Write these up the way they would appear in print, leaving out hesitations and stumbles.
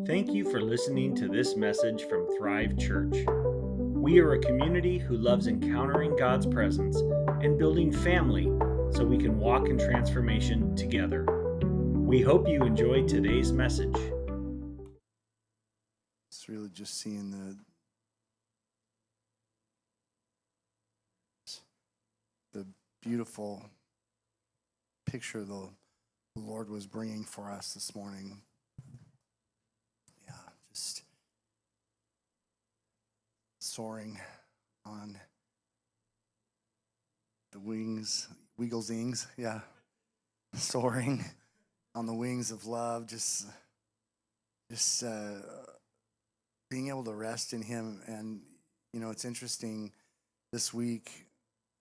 Thank you for listening to this message from Thrive Church. We are a community who loves encountering God's presence and building family so we can walk in transformation together. We hope you enjoy today's message. It's really just seeing the beautiful picture the Lord was bringing for us this morning. Yeah, just soaring on the wings, wigglesings, yeah, soaring on the wings of love, just being able to rest in Him. And it's interesting this week,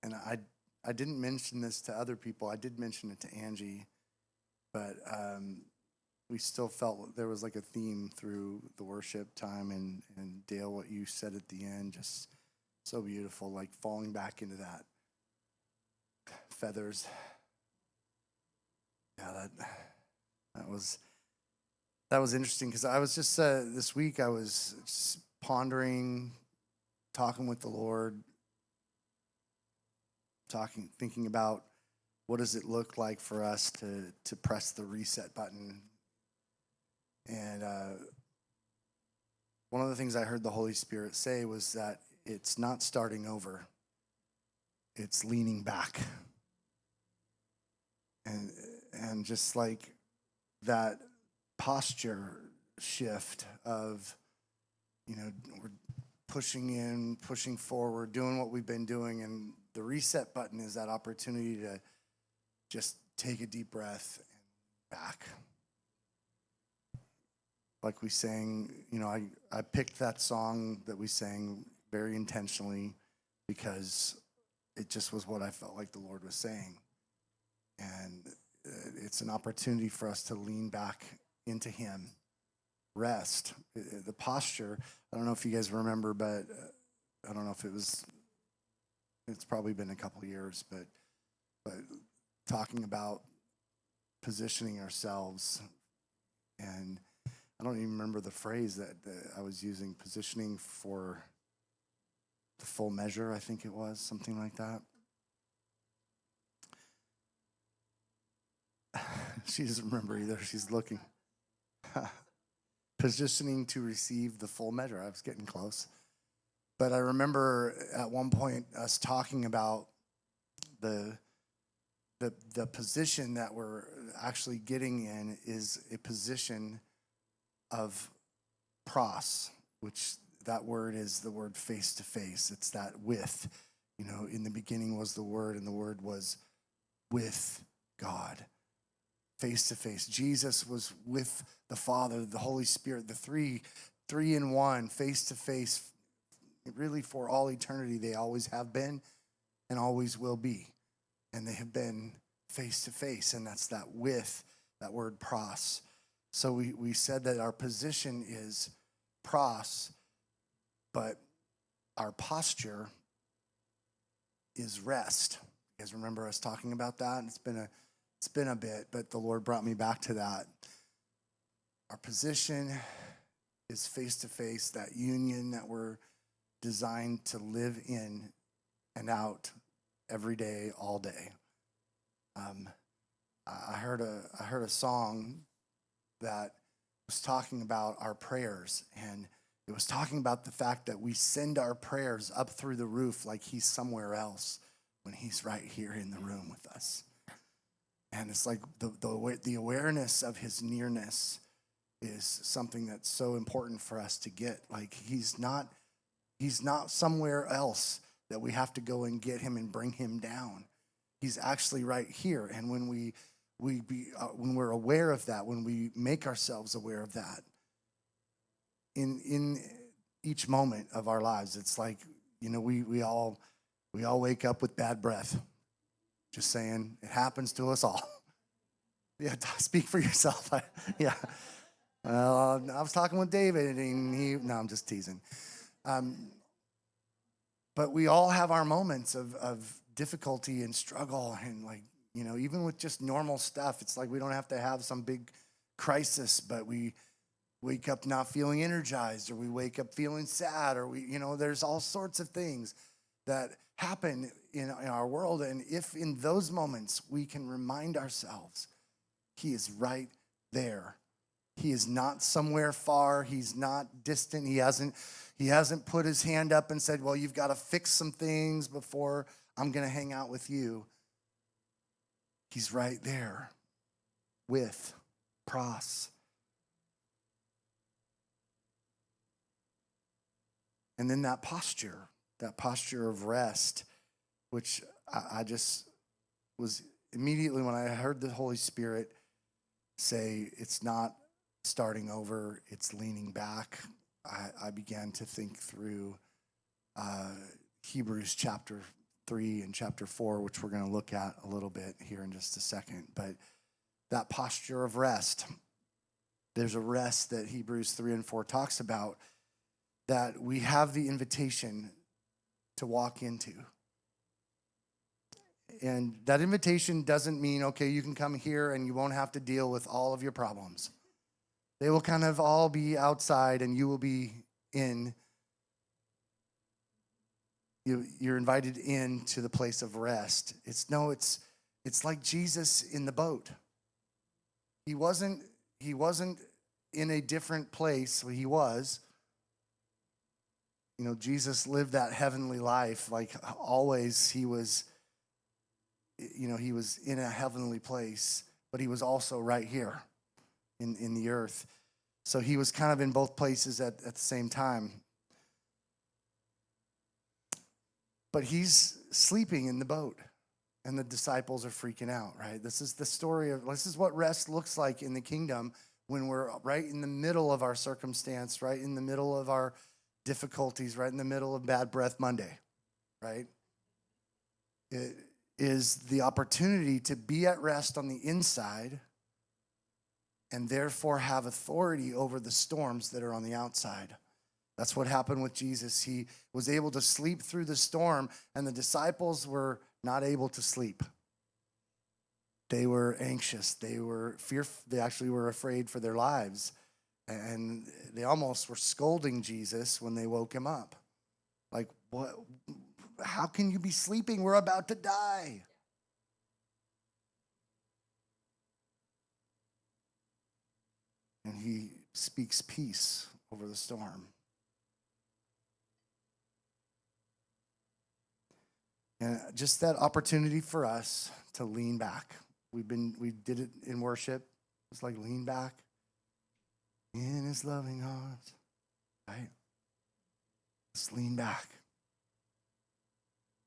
and I didn't mention this to other people. I did mention it to Angie, but we still felt there was like a theme through the worship time, and Dale, what you said at the end, just so beautiful, like falling back into that feathers. Yeah, that was interesting, because I was just this week I was just pondering, talking with the Lord, thinking about what does it look like for us to press the reset button. And one of the things I heard the Holy Spirit say was that it's not starting over, it's leaning back. And just like that posture shift of, we're pushing in, pushing forward, doing what we've been doing, and the reset button is that opportunity to just take a deep breath and back. Like we sang, I picked that song that we sang very intentionally because it just was what I felt like the Lord was saying. And it's an opportunity for us to lean back into Him, rest. The posture, I don't know if you guys remember, but I don't know if it's probably been a couple years, but talking about positioning ourselves, and I don't even remember the phrase that I was using, positioning for the full measure, I think it was, something like that. She doesn't remember either. She's looking. Positioning to receive the full measure. I was getting close. But I remember at one point us talking about the position that we're actually getting in is a position of pros, which that word is the word face to face. It's that with, in the beginning was the Word, and the Word was with God, face to face. Jesus was with the Father, the Holy Spirit, the three in one, face to face, really for all eternity. They always have been and always will be. And they have been face to face, and that's that with, that word pros. So we said that our position is pros, but our posture is rest. You guys remember us talking about that? It's been a bit, but the Lord brought me back to that. Our position is face to face, that union that we're designed to live in and out every day, all day. I heard a song that was talking about our prayers, and it was talking about the fact that we send our prayers up through the roof like He's somewhere else when He's right here in the room with us. And it's like the awareness of His nearness is something that's so important for us to get. Like He's not somewhere else that we have to go and get Him and bring Him down. He's actually right here. And when when we're aware of that, when we make ourselves aware of that, in each moment of our lives, it's like, we all wake up with bad breath. Just saying, it happens to us all. Yeah, speak for yourself. Yeah. I was talking with David, and no, I'm just teasing. But we all have our moments of difficulty and struggle, and like You know, even with just normal stuff, it's like we don't have to have some big crisis, but we wake up not feeling energized, or we wake up feeling sad, or there's all sorts of things that happen in our world. And if in those moments we can remind ourselves, he is right there. He is not somewhere far. He's not distant. He hasn't put his hand up and said, well, you've got to fix some things before I'm going to hang out with you. He's right there with pros. And then that posture of rest, which I just was immediately when I heard the Holy Spirit say, it's not starting over, it's leaning back, I began to think through Hebrews chapter 3 and chapter 4, which we're going to look at a little bit here in just a second. But that posture of rest, there's a rest that Hebrews 3 and 4 talks about, that we have the invitation to walk into. And that invitation doesn't mean, okay, you can come here and you won't have to deal with all of your problems. They will kind of all be outside and you will be in. You're invited into the place of rest. It's like Jesus in the boat. He wasn't in a different place. He was. Jesus lived that heavenly life. Like always, he was in a heavenly place, but he was also right here in the earth. So he was kind of in both places at the same time. But he's sleeping in the boat, and the disciples are freaking out, right? This is the story this is what rest looks like in the kingdom when we're right in the middle of our circumstance, right in the middle of our difficulties, right in the middle of Bad Breath Monday, right? It is the opportunity to be at rest on the inside and therefore have authority over the storms that are on the outside. That's what happened with Jesus. He was able to sleep through the storm, and the disciples were not able to sleep. They were anxious. They were fearful. They actually were afraid for their lives. And they almost were scolding Jesus when they woke him up. Like, what? How can you be sleeping? We're about to die. And he speaks peace over the storm. And just that opportunity for us to lean back. We did it in worship. It's like lean back in his loving arms, right? Just lean back.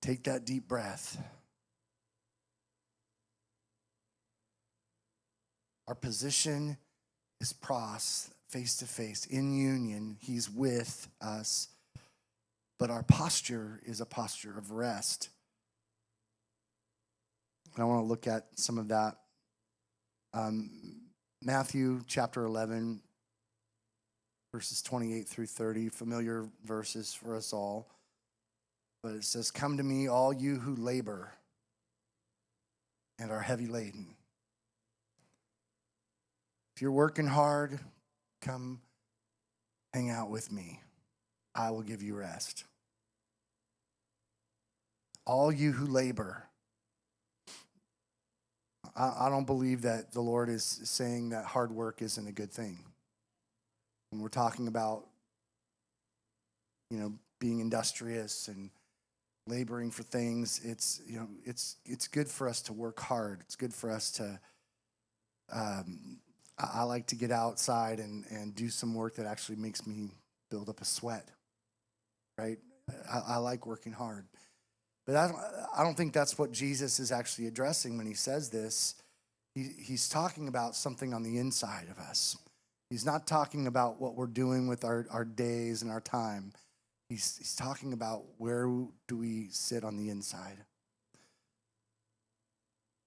Take that deep breath. Our position is pros, face to face, in union. He's with us. But our posture is a posture of rest. And I want to look at some of that. Matthew chapter 11, verses 28 through 30, familiar verses for us all. But it says, "Come to me, all you who labor and are heavy laden." If you're working hard, come hang out with me. I will give you rest. All you who labor. I don't believe that the Lord is saying that hard work isn't a good thing. When we're talking about, being industrious and laboring for things, it's good for us to work hard. It's good for us to, I like to get outside and do some work that actually makes me build up a sweat, right? I like working hard. But I don't think that's what Jesus is actually addressing when he says this. He's talking about something on the inside of us. He's not talking about what we're doing with our days and our time. He's talking about where do we sit on the inside.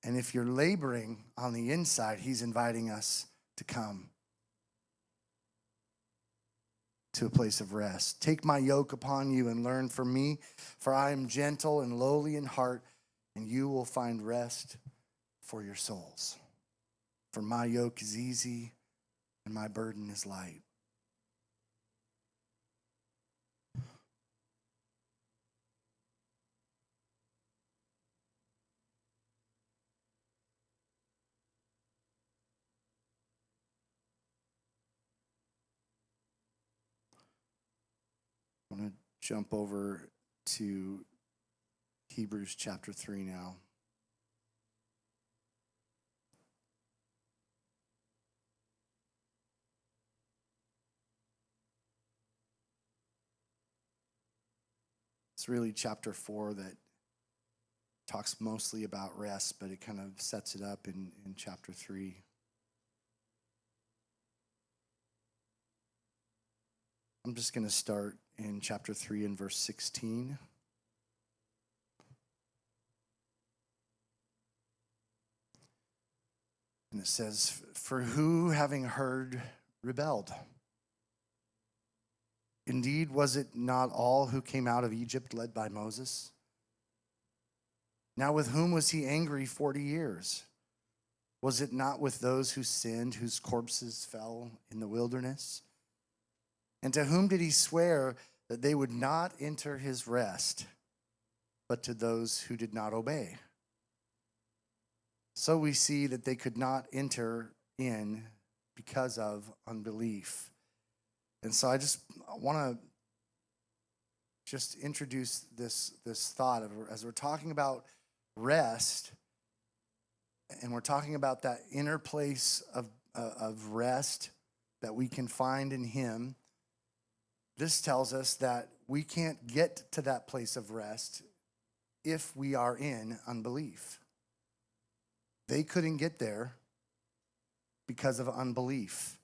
And if you're laboring on the inside, he's inviting us to come to a place of rest. "Take my yoke upon you and learn from me, for I am gentle and lowly in heart, and you will find rest for your souls. For my yoke is easy and my burden is light. I'm going to jump over to Hebrews chapter 3 now. It's really chapter 4 that talks mostly about rest, but it kind of sets it up in chapter 3. I'm just going to start in chapter 3 and verse 16. And it says, "For who, having heard, rebelled? Indeed, was it not all who came out of Egypt led by Moses? Now with whom was he angry 40 years? Was it not with those who sinned, whose corpses fell in the wilderness? And to whom did he swear that they would not enter his rest, but to those who did not obey? So we see that they could not enter in because of unbelief." And so I just want to just introduce this thought of, as we're talking about rest, and we're talking about that inner place of rest that we can find in him. This tells us that we can't get to that place of rest if we are in unbelief. They couldn't get there because of unbelief.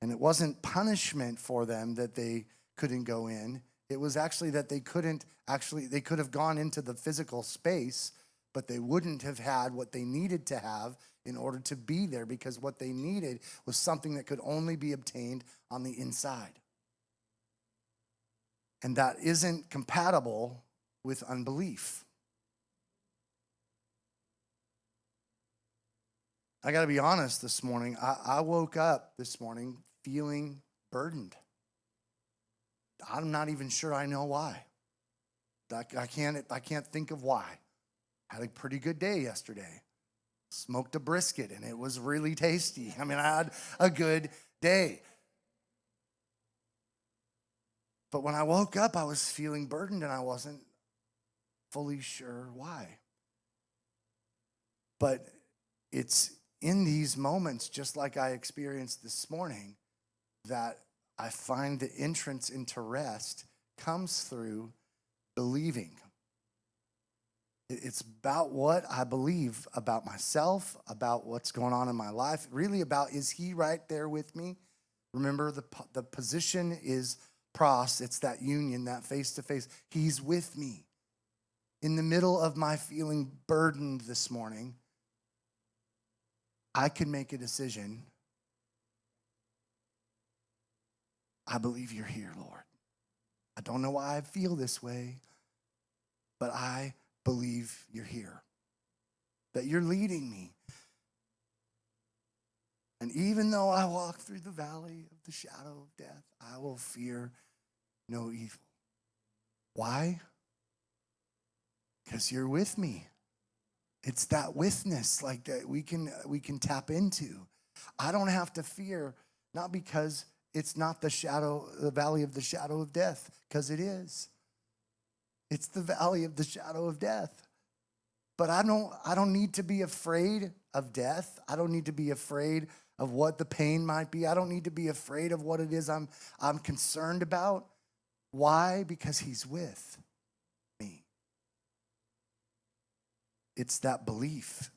And it wasn't punishment for them that they couldn't go in. It was actually that they could have gone into the physical space, but they wouldn't have had what they needed to have in order to be there, because what they needed was something that could only be obtained on the inside. And that isn't compatible with unbelief. I got to be honest this morning. I woke up this morning feeling burdened. I'm not even sure I know why. I can't think of why. Had a pretty good day yesterday. Smoked a brisket and it was really tasty. I mean, I had a good day. But when I woke up, I was feeling burdened and I wasn't fully sure why. But it's in these moments, just like I experienced this morning, that I find the entrance into rest comes through believing. It's about what I believe about myself, about what's going on in my life, really about, is he right there with me? Remember, the position is pros. It's that union, that face-to-face. He's with me. In the middle of my feeling burdened this morning, I can make a decision. I believe you're here, Lord. I don't know why I feel this way, but I believe you're here, that you're leading me. And even though I walk through the valley of the shadow of death, I will fear no evil. Why? Because you're with me. It's that witness like that we can tap into. I don't have to fear, not because it's not the valley of the shadow of death, because it is. It's the valley of the shadow of death. But I don't need to be afraid of death. I don't need to be afraid of what the pain might be. I don't need to be afraid of what it is I'm concerned about. Why? Because he's with me. It's that belief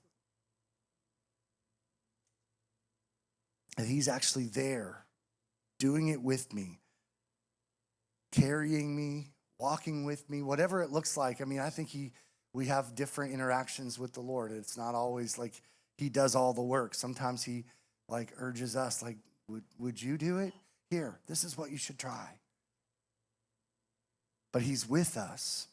that he's actually there, doing it with me, carrying me, walking with me, whatever it looks like. I mean, I think we have different interactions with the Lord. It's not always like he does all the work. Sometimes he like urges us, like, would you do it? Here, this is what you should try. But he's with us.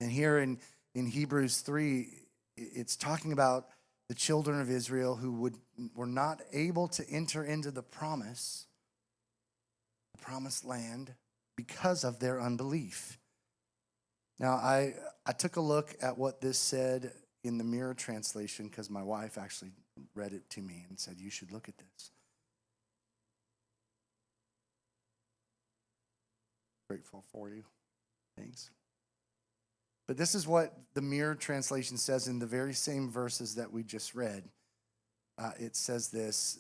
And here in in Hebrews 3, it's talking about the children of Israel who were not able to enter into the promised land because of their unbelief. Now, I took a look at what this said in the Mirror translation because my wife actually read it to me and said, you should look at this. Grateful for you. Thanks. But this is what the Mirror translation says in the very same verses that we just read. It says this: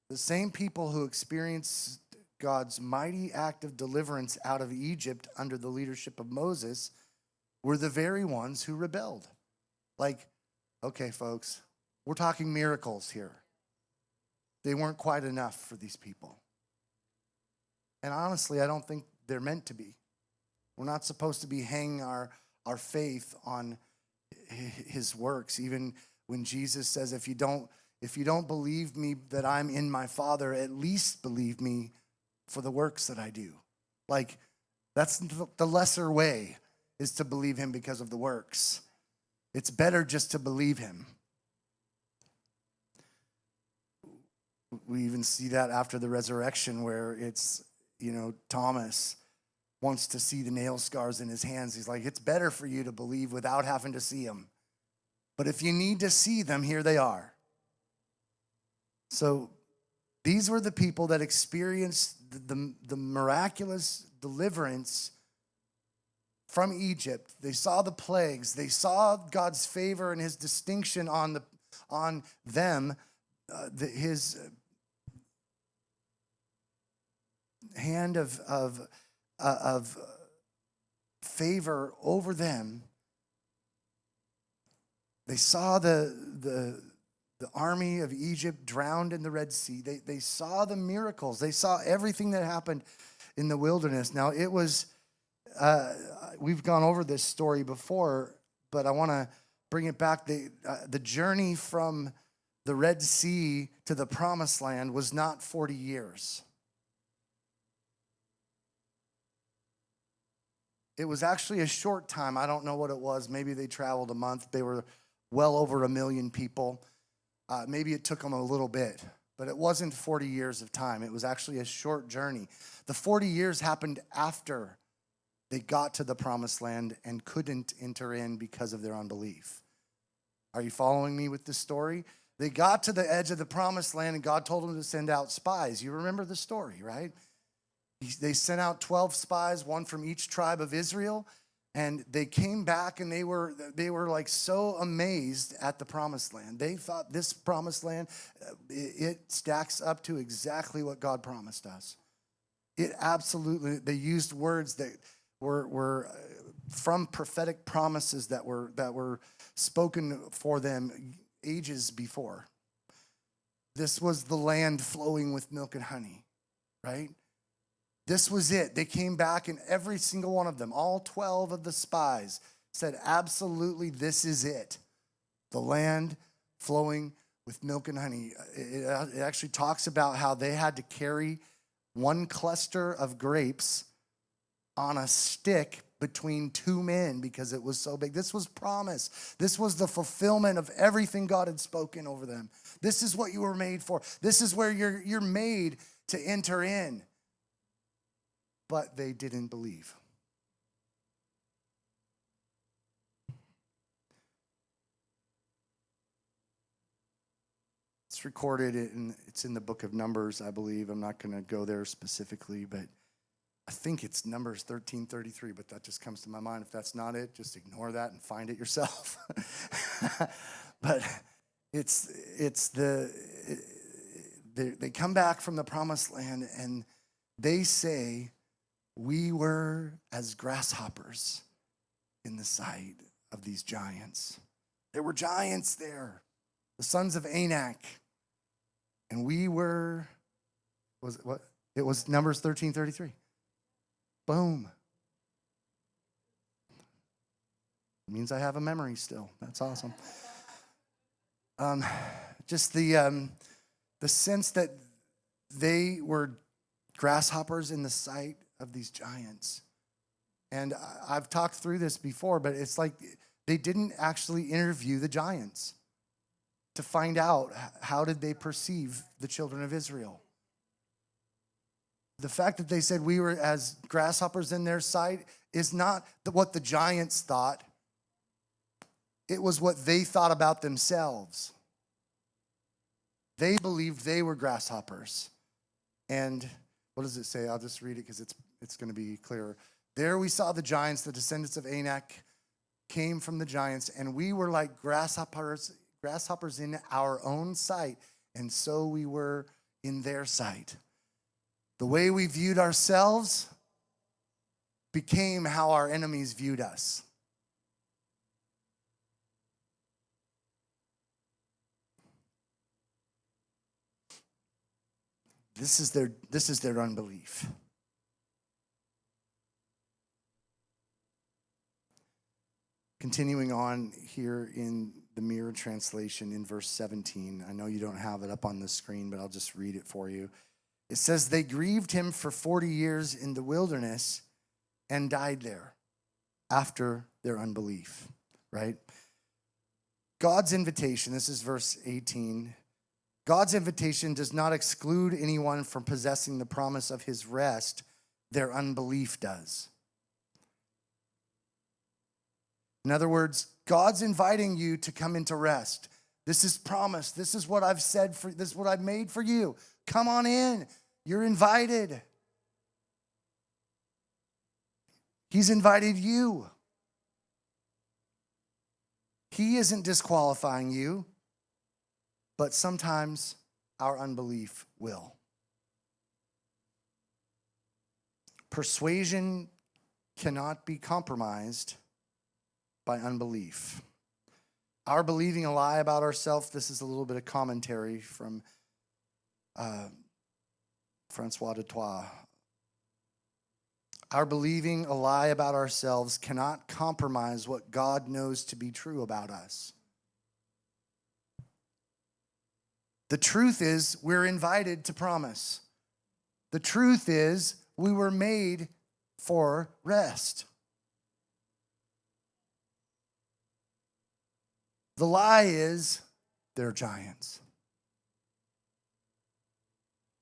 the same people who experienced God's mighty act of deliverance out of Egypt under the leadership of Moses were the very ones who rebelled. Like, okay, folks, we're talking miracles here. They weren't quite enough for these people. And honestly, I don't think they're meant to be. We're not supposed to be hanging our faith on his works. Even when Jesus says, if you don't believe me that I'm in my Father, at least believe me for the works that I do. Like, that's the lesser way, is to believe him because of the works. It's better just to believe him. We even see that after the resurrection, where it's, Thomas wants to see the nail scars in his hands. He's like, it's better for you to believe without having to see them. But if you need to see them, here they are. So these were the people that experienced the miraculous deliverance from Egypt. They saw the plagues. They saw God's favor and his distinction on them, his hand of favor over them. They saw the army of Egypt drowned in the Red Sea. They saw the miracles. They saw everything that happened in the wilderness. Now, it was, we've gone over this story before, but I want to bring it back. The journey from the Red Sea to the Promised Land was not 40 years. It was actually a short time. I don't know what it was. Maybe they traveled a month. They were well over 1 million people. Maybe it took them a little bit, but it wasn't 40 years of time. It was actually a short journey. The 40 years happened after they got to the Promised Land and couldn't enter in because of their unbelief. Are you following me with this story? They got to the edge of the Promised Land and God told them to send out spies. You remember the story, right? They sent out 12 spies, one from each tribe of Israel, and they came back and they were like so amazed at the Promised Land. They thought this Promised Land, it stacks up to exactly what God promised us. It absolutely, they used words that were from prophetic promises that were spoken for them ages before. This was the land flowing with milk and honey, right? This was it. They came back and every single one of them, all 12 of the spies, said, absolutely, this is it. The land flowing with milk and honey. It actually talks about how they had to carry one cluster of grapes on a stick between two men because it was so big. This was promise. This was the fulfillment of everything God had spoken over them. This is what you were made for. This is where you're made to enter in. But they didn't believe. It's recorded, it's in the book of Numbers, I believe. I'm not going to go there specifically, but I think it's Numbers 13:33, but that just comes to my mind. If that's not it, just ignore that and find it yourself. But they come back from the Promised Land and they say, we were as grasshoppers in the sight of these giants. There were giants there, the sons of Anak. And we were, it was Numbers 13:33. Boom. It means I have a memory still. That's awesome. Just the sense that they were grasshoppers in the sight of these giants. And I've talked through this before, but it's like They didn't actually interview the giants to find out how did they perceive the children of Israel. The fact that they said we were as grasshoppers in their sight is not what the giants thought. It was what they thought about themselves. They believed they were grasshoppers. And what does it say? I'll just read it because it's going to be clearer. There we saw the giants, the descendants of Anak came from the giants, and we were like grasshoppers in our own sight, and so we were in their sight. The way we viewed ourselves became how our enemies viewed us. This is their unbelief. Continuing on here in the Mirror translation in verse 17. I know you don't have it up on the screen, but I'll just read it for you. It says, they grieved him for 40 years in the wilderness and died there after their unbelief, right? God's invitation, this is verse 18. God's invitation does not exclude anyone from possessing the promise of his rest. Their unbelief does. In other words, God's inviting you to come into rest. This is promise. This is what I've said for this is what I've made for you. Come on in. You're invited. He's invited you. He isn't disqualifying you, but sometimes our unbelief will. Persuasion cannot be compromised by unbelief. Our believing a lie about ourselves, this is a little bit of commentary from Francois de Troyes. Our believing a lie about ourselves cannot compromise what God knows to be true about us. The truth is, we're invited to promise. The truth is, we were made for rest. The lie is, they're giants.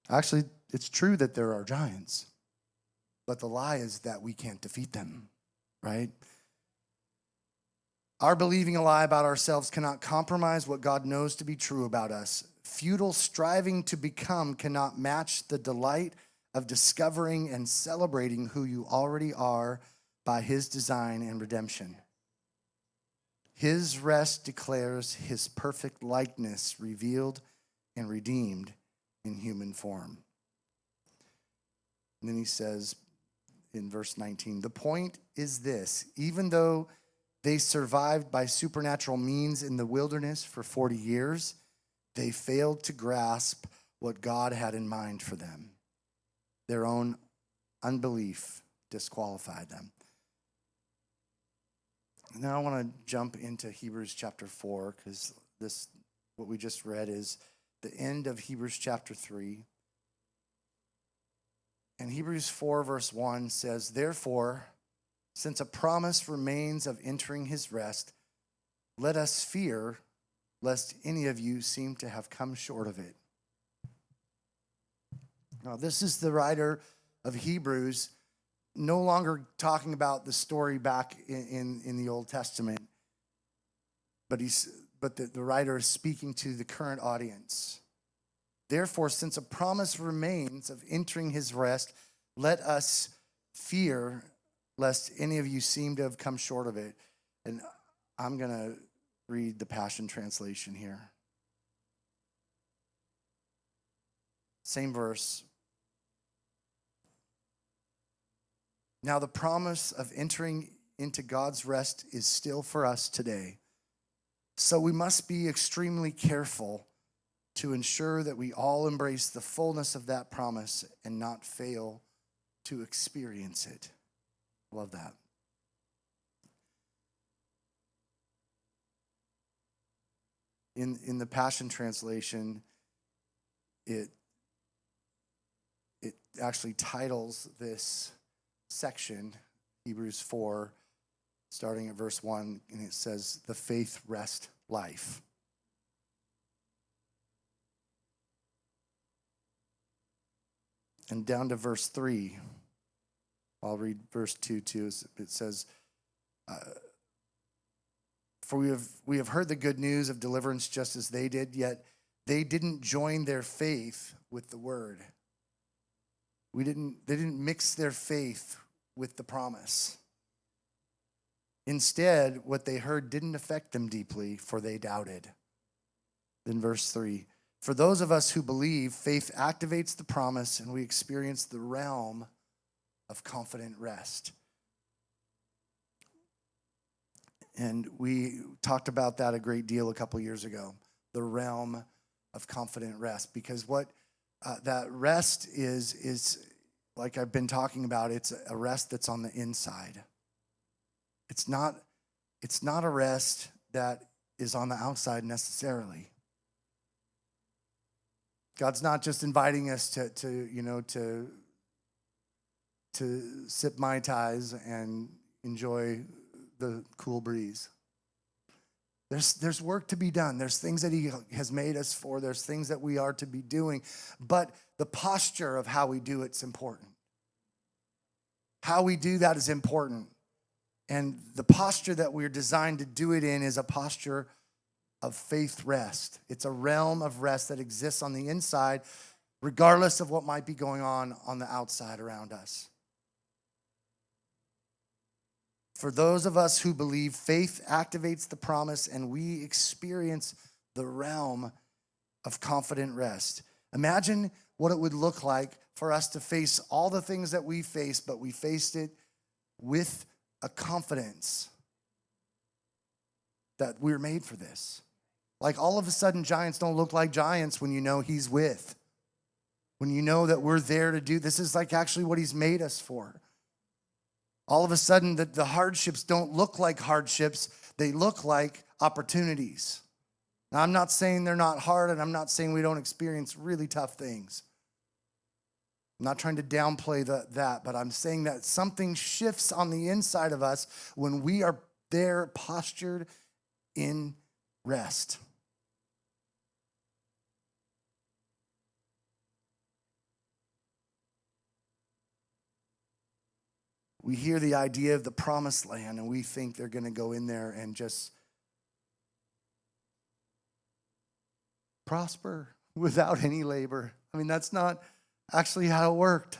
Actually, it's true that there are giants, but the lie is that we can't defeat them, right? Our believing a lie about ourselves cannot compromise what God knows to be true about us. Futile striving to become cannot match the delight of discovering and celebrating who you already are by his design and redemption. His rest declares his perfect likeness revealed and redeemed in human form. And then he says in verse 19, the point is this, even though they survived by supernatural means in the wilderness for 40 years, they failed to grasp what God had in mind for them. Their own unbelief disqualified them. Now I want to jump into Hebrews chapter 4, because what we just read is the end of Hebrews chapter 3. And Hebrews 4 verse 1 says, therefore, since a promise remains of entering his rest, let us fear lest any of you seem to have come short of it. Now, this is the writer of Hebrews no longer talking about the story back in the Old Testament, but the writer is speaking to the current audience. Therefore, since a promise remains of entering his rest, let us fear lest any of you seem to have come short of it. And I'm going to read the Passion Translation here. Same verse. Now the promise of entering into God's rest is still for us today. So we must be extremely careful to ensure that we all embrace the fullness of that promise and not fail to experience it. Love that. In the Passion Translation, it actually titles this section, Hebrews 4, starting at verse 1, and it says, the faith rest life. And down to verse 3, I'll read verse 2 too. It says, for we have heard the good news of deliverance just as they did, yet they didn't join their faith with the word. They didn't mix their faith with the promise. Instead, what they heard didn't affect them deeply, for they doubted. Then verse 3, for those of us who believe, faith activates the promise and we experience the realm of confident rest. And we talked about that a great deal a couple years ago, the realm of confident rest, because what that rest is like I've been talking about, it's a rest that's on the inside. It's not a rest that is on the outside necessarily. God's not just inviting us to sip Mai Tais and enjoy the cool breeze. There's work to be done. There's things that he has made us for. There's things that we are to be doing. But the posture of how we do it's important. How we do that is important. And the posture that we're designed to do it in is a posture of faith rest. It's a realm of rest that exists on the inside, regardless of what might be going on the outside around us. For those of us who believe, faith activates the promise and we experience the realm of confident rest. Imagine what it would look like for us to face all the things that we face, but we faced it with a confidence that we're made for this. Like all of a sudden, giants don't look like giants when you know he's with. When you know that we're there to do, this is like actually what he's made us for. All of a sudden, the hardships don't look like hardships. They look like opportunities. Now, I'm not saying they're not hard, and I'm not saying we don't experience really tough things. I'm not trying to downplay that, but I'm saying that something shifts on the inside of us when we are there postured in rest. We hear the idea of the promised land and we think they're going to go in there and just prosper without any labor. I mean, that's not actually how it worked.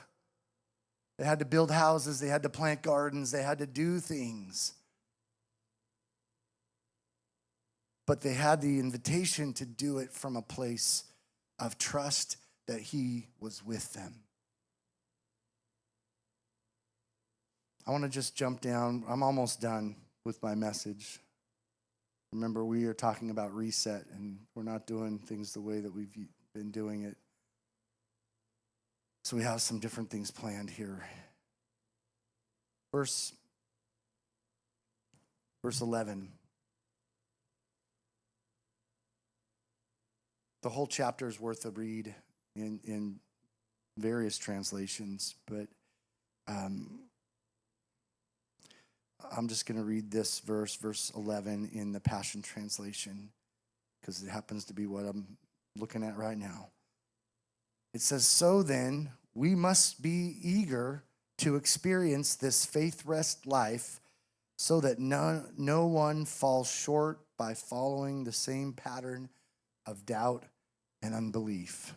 They had to build houses, they had to plant gardens, they had to do things. But they had the invitation to do it from a place of trust that he was with them. I want to just jump down. I'm almost done with my message. Remember, we are talking about reset, and we're not doing things the way that we've been doing it. So we have some different things planned here. Verse 11. The whole chapter is worth a read in various translations, but I'm just going to read this verse 11 in the Passion Translation, because it happens to be what I'm looking at right now. It says, so then, we must be eager to experience this faith rest life so that no one falls short by following the same pattern of doubt and unbelief.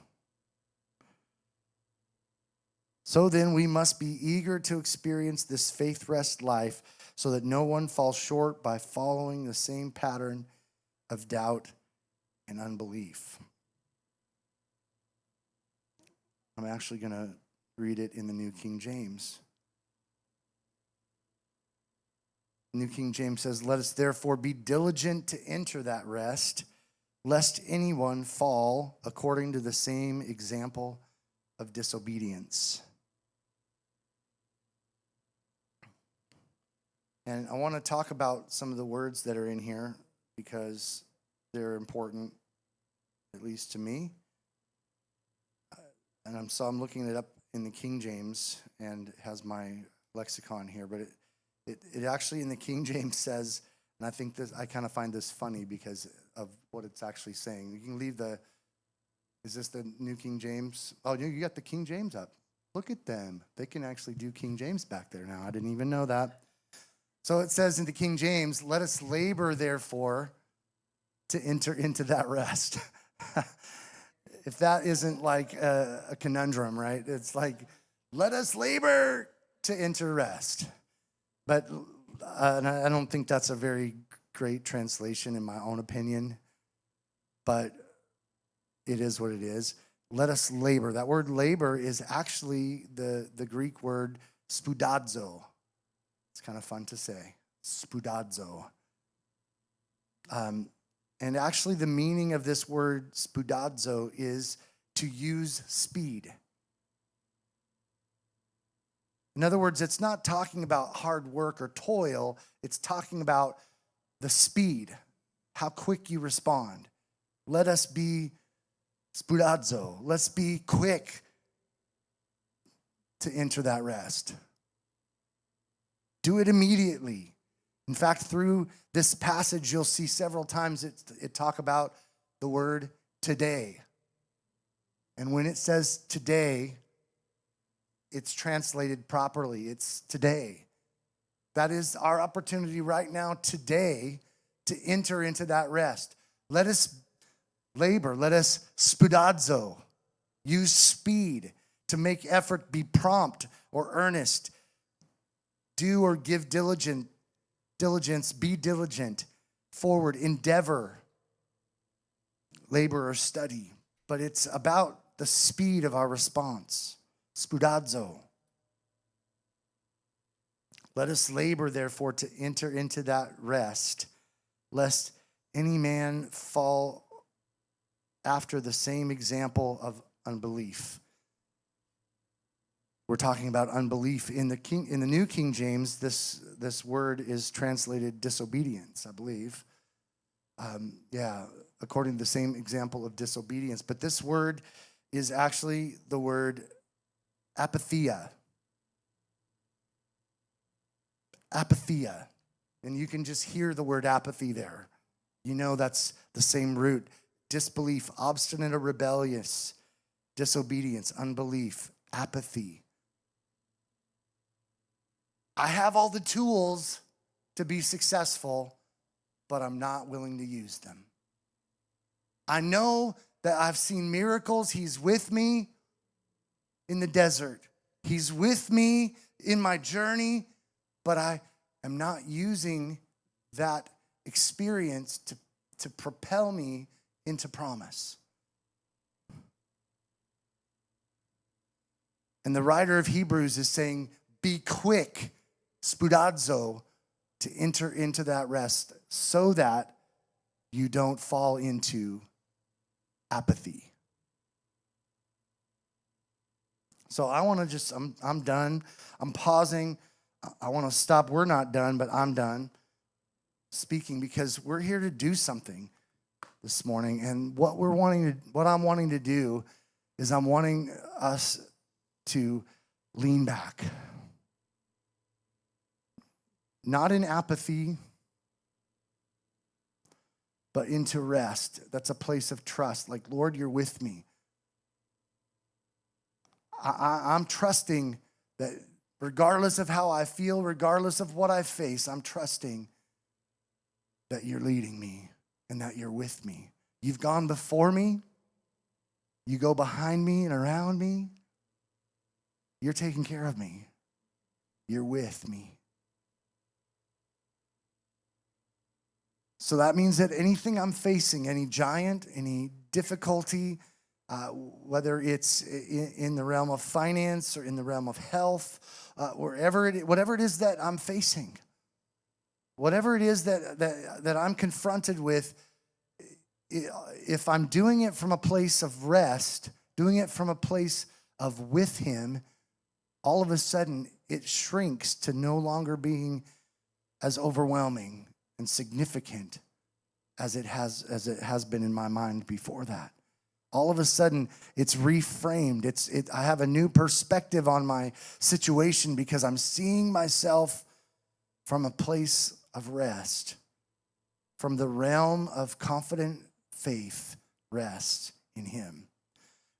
So then, we must be eager to experience this faith rest life so that no one falls short by following the same pattern of doubt and unbelief. I'm actually going to read it in the New King James. New King James says, let us therefore be diligent to enter that rest, lest anyone fall according to the same example of disobedience. And I want to talk about some of the words that are in here because they're important, at least to me. And I'm looking it up in the King James, and it has my lexicon here, but It actually in the King James says, and I think this, I kind of find this funny because of what it's actually saying. You can leave is this the New King James? Oh, you got the King James up. Look at them. They can actually do King James back there now. I didn't even know that. So it says in the King James, let us labor, therefore, to enter into that rest. If that isn't like a conundrum, right? It's like, let us labor to enter rest. But I don't think that's a very great translation in my own opinion. But it is what it is. Let us labor. That word labor is actually the Greek word spoudazo. It's kind of fun to say, spoudazo. And actually the meaning of this word spoudazo is to use speed. In other words, it's not talking about hard work or toil. It's talking about the speed, how quick you respond. Let us be spoudazo. Let's be quick to enter that rest. Do it immediately. In fact, through this passage, you'll see several times it talk about the word today. And when it says today, it's translated properly. It's today. That is our opportunity right now today to enter into that rest. Let us labor. Let us spoudazo. Use speed to make effort, be prompt or earnest. Do or give diligence, be diligent, forward, endeavor, labor or study. But it's about the speed of our response. Spoudazo. Let us labor, therefore, to enter into that rest, lest any man fall after the same example of unbelief. We're talking about unbelief. In the New King James, this word is translated disobedience, I believe. According to the same example of disobedience. But this word is actually the word apatheia. Apatheia. And you can just hear the word apathy there. You know that's the same root. Disbelief, obstinate or rebellious, disobedience, unbelief, apathy. I have all the tools to be successful, but I'm not willing to use them. I know that I've seen miracles. He's with me in the desert. He's with me in my journey, but I am not using that experience to propel me into promise. And the writer of Hebrews is saying, be quick, spoudazo, to enter into that rest so that you don't fall into apathy. So I want to just, I'm done. I'm pausing. I want to stop. We're not done, but I'm done speaking because we're here to do something this morning. And what I'm wanting to do is I'm wanting us to lean back. Not in apathy, but into rest. That's a place of trust. Like, Lord, you're with me. I'm trusting that regardless of how I feel, regardless of what I face, I'm trusting that you're leading me and that you're with me. You've gone before me. You go behind me and around me. You're taking care of me. You're with me. So that means that anything I'm facing, any giant, any difficulty, whether it's in the realm of finance or in the realm of health, whatever it is that I'm facing, whatever it is that I'm confronted with, if I'm doing it from a place of rest, doing it from a place of with Him, all of a sudden it shrinks to no longer being as overwhelming and significant as it has been in my mind before that. All of a sudden, it's reframed. I have a new perspective on my situation because I'm seeing myself from a place of rest, from the realm of confident faith, rest in him.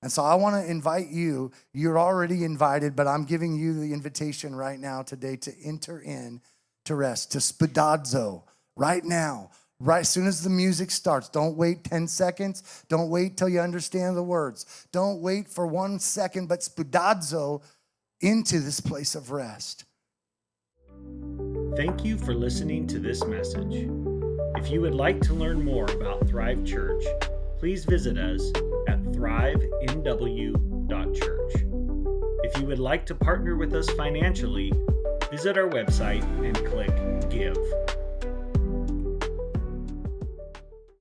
And so I want to invite you. You're already invited, but I'm giving you the invitation right now today to enter in to rest, to spoudazo right now. Right as soon as the music starts, don't wait 10 seconds. Don't wait till you understand the words. Don't wait for 1 second, but spoudazo into this place of rest. Thank you for listening to this message. If you would like to learn more about Thrive Church, please visit us at thrivenw.church. If you would like to partner with us financially, visit our website and click Give.